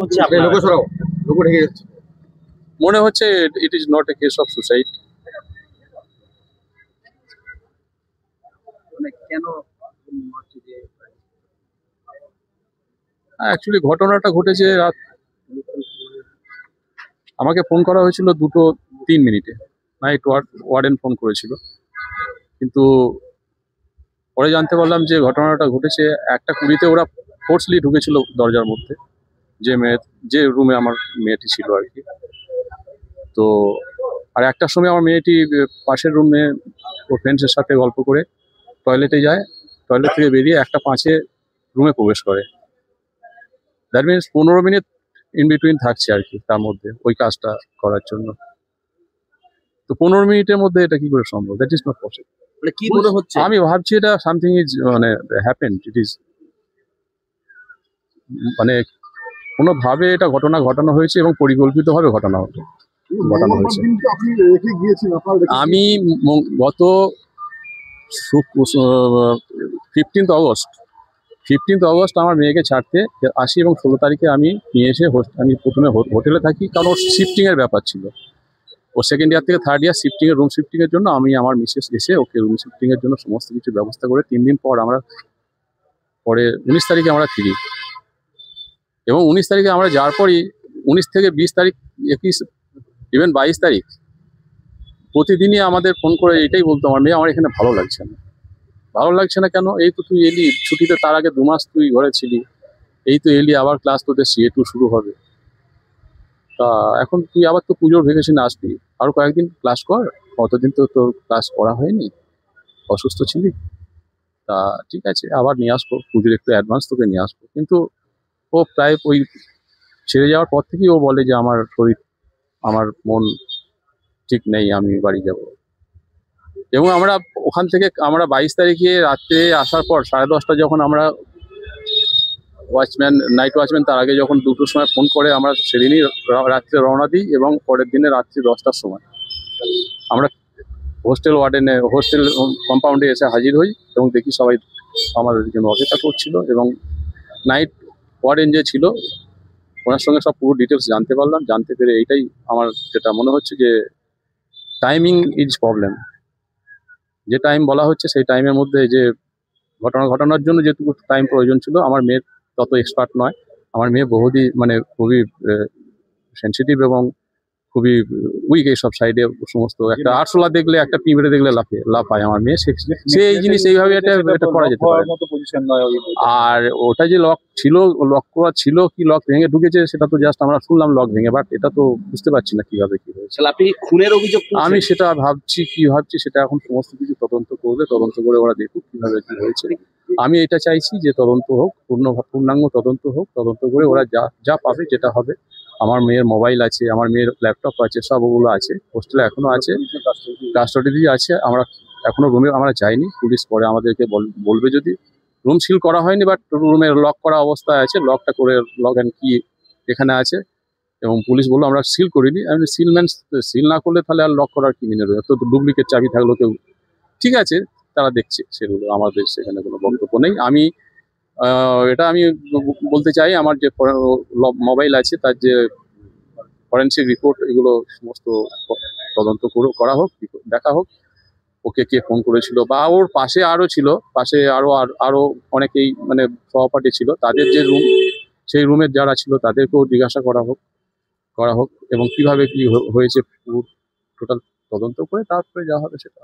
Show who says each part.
Speaker 1: হচ্ছে আপনার
Speaker 2: লোক সরাও, লোক ঢেকে যাচ্ছে।
Speaker 3: মনে হচ্ছে it is not a case of suicide.
Speaker 1: মানে কেন মনে হচ্ছে যে
Speaker 3: অ্যাকচুয়ালি ঘটনাটা ঘটেছে রাত, আমাকে ফোন করা হয়েছিল 2:03 নাইট ওয়ার্ডেন ফোন করেছিল, কিন্তু পরে জানতে পারলাম যে ঘটনাটা ঘটেছে 1:20 ওরা ফোর্সলি ঢুকেছিল দরজার মধ্যে, যে রুমে আমার মেয়েটি ছিল আর কি। তো আর 1টার সময় আমার মেয়েটি পাশের রুমে ওর ফ্রেন্ডসের সাথে গল্প করে টয়লেটে যায়, টয়লেট থেকে বেরিয়ে 1:05 রুমে প্রবেশ করে। That means 15 minute in between থাকছে আর কি তার মধ্যে ওই কাজটা করার জন্য। তো 15 মিনিটের মধ্যে এটা কি করে সম্ভব? That is not possible.
Speaker 1: মানে কি মনে হচ্ছে?
Speaker 3: আমি ভাবছি এটা সামথিং ইজ মানে হ্যাপেন্ড, ইট ইজ মানে কোনোভাবে এটা ঘটানো হয়েছে এবং পরিকল্পিতভাবে ঘটানো হয়েছে। আমি গত 15 অগস্ট আমার মেয়েকে ছাড়তে আসি এবং 16 তারিখে আমি নিয়ে এসে আমি প্রথমে হোটেলে থাকি, কারণ ওর শিফটিংয়ের ব্যাপার ছিল। ও সেকেন্ড ইয়ার থেকে থার্ড ইয়ার শিফটিংয়ের রুম শিফটিংয়ের জন্য আমি আমার মিসেস এসে ওকে রুম শিফটিংয়ের জন্য সমস্ত কিছু ব্যবস্থা করে 3 দিন পর আমরা পরে 19 তারিখে আমরা ফিরি। এবং 19 তারিখে আমরা যাওয়ার পরই 19 থেকে 20 তারিখ, 21, ইভেন 22 তারিখ প্রতিদিনই আমাদের ফোন করে এটাই বলতো, আমার মেয়ে, আমার এখানে ভালো লাগছে না। ভালো লাগছে না কেন? এই তো তুই এলি ছুটিতে, তার আগে 2 মাস তুই ঘরে ছিলি, এই তো এলি, আবার ক্লাস তোদের CA2 শুরু হবে, তা এখন তুই আবার তো পুজোর ভেকেশনে আসবি, আরো কয়েকদিন ক্লাস কর, কতদিন তো তোর ক্লাস করা হয়নি, অসুস্থ ছিলি, তা ঠিক আছে আবার নিয়ে আসবো, পুজোর একটু অ্যাডভান্স তোকে নিয়ে আসবো। কিন্তু ও প্রায় ওই ছেড়ে যাওয়ার পর থেকেই ও বলে যে আমার শরীর, আমার মন ঠিক নেই, আমি বাড়ি যাব। এবং আমরা ওখান থেকে আমরা 22 তারিখে রাত্রে আসার পর 10:30 যখন আমরা নাইট ওয়াচম্যান তার আগে যখন 2টোর সময় ফোন করে, আমরা সেদিনই রাত্রে রওনা দিই এবং পরের দিনে রাত্রি 10টার সময় আমরা হোস্টেল কম্পাউন্ডে এসে হাজির হই এবং দেখি সবাই আমাদের জন্য অপেক্ষা করছিল। এবং নাইট ওয়ার্ডেন যে ছিল ওনার সঙ্গে সব পুরো ডিটেলস জানতে পারলাম। জানতে পেরে এইটাই আমার যেটা মনে হচ্ছে যে টাইমিং ইজ প্রবলেম। যে টাইম বলা হচ্ছে সেই টাইমের মধ্যে যে ঘটানোর জন্য যেটুকু টাইম প্রয়োজন ছিল, আমার মেয়ের তত এক্সপার্ট নয়। আমার মেয়ে বহুদিন মানে খুবই সেন্সিটিভ এবং খুবই উইক এইসব সাইডে সমস্ত। একটা আরশোলা দেখলে, একটা পিঁপড়ে দেখলে লাফায় আমার মেয়ে, সে এই জিনিস এইভাবে এটা করা যেতে পারে। আর ওটা যে লক ছিল, লক করা ছিল কি লক ভেঙে ঢুকেছে সেটা তো জাস্ট আমরা শুনলাম লক ভেঙে, বাট এটা তো বুঝতে পারছি না কিভাবে কি হয়েছে।
Speaker 1: আপনি খুনের অভিযোগ?
Speaker 3: আমি সেটা ভাবছি সেটা এখন সমস্ত কিছু তদন্ত করবে, তদন্ত করে ওরা দেখুক কিভাবে কি হয়েছে। আমি এটা চাইছি যে তদন্ত হোক, পূর্ণাঙ্গ তদন্ত হোক, তদন্ত করে ওরা যা পাবে যেটা হবে। আমার মেয়ের মোবাইল আছে, আমার মেয়ের ল্যাপটপ আছে, সব ওগুলো আছে, হোস্টেলে এখনো আছে, কাস্টডি আছে। আমরা এখনো রুমে আমরা যাইনি, পুলিশ পরে আমাদেরকে বলবে যদি। রুম সিল করা হয়নি, বাট রুমের লক করা অবস্থায় আছে, লকটা করে লক অ্যান্ড কি এখানে আছে। এবং পুলিশ বললো আমরা সিল করিনি। আমি সিল না করলে তাহলে আর লক করার কি মিনে রয়েছে? তো ডুপ্লিকেট চাবি থাকলো কেউ, ঠিক আছে, তারা দেখছে, সেগুলো আমাদের সেখানে কোনো বক্তব্য নেই। এটা আমি বলতে চাই, আমার যে মোবাইল আছে তার যে ফরেন্সিক রিপোর্ট, এগুলো সমস্ত তদন্ত করা হোক, দেখা হোক ওকে কে ফোন করেছিল, বা ওর পাশে আরো ছিল, পাশে আরো অনেকেই মানে সহপাঠী ছিল, তাদের যে রুম, সেই রুমের যারা ছিল তাদেরকেও জিজ্ঞাসা করা হোক এবং কিভাবে কি হয়েছে পুরো টোটাল তদন্ত করে তারপরে যা হবে সেটা।